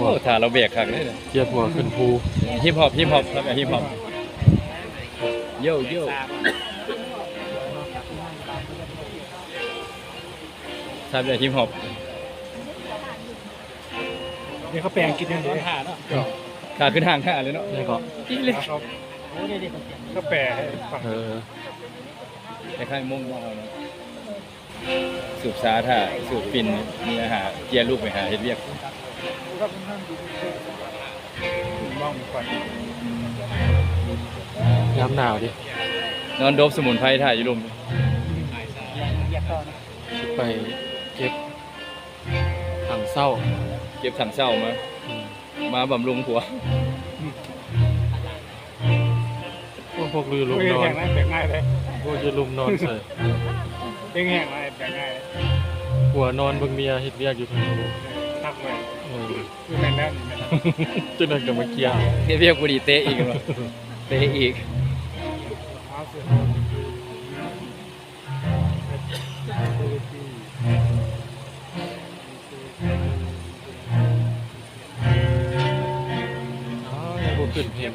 วก ถ่าเราเบรกขักเลย เกียร์หัวขึ้นภู ฮิปฮอปครับฮิปฮอปโย่โย่ทำแบบฮิปฮอป นี่เขาแปลงกินอย่างเดียว ขาขึ้นทางขาเลยเนาะ นี่ก็ เขาแปลให้ฟัง คล้ายๆมุ่งของเราเนาะสูบซาถ่าสูบฟินมีอาหารเกียร์ลูกไปหาเฮ็ดเรียก มองก่อน ย้ำหนาวดิ นอนโดบสมุนไพรถ่ายอยู่ลุม ไปเก็บถังเศร้า เก็บถังเช่ามาบำรุงหัว พวกลือลุม ไม่ นอน แห้งนะแปลงง่ายเลย พวกจะลุมนอนใส่ เป็นแห้งง่ายแปลงง่าย หัวนอนเบิ่งเมียเฮ็ดเวียกอยู่ทางนู้น ทักเลย เออ คือแม่นแล้ว จนนั่นก็มาเกี่ยว เฮ็ดเรียกกูดีเตะอีกเหรอเตะอีก เอาเสือ อ๋อยังบ่ขึ้นเพลง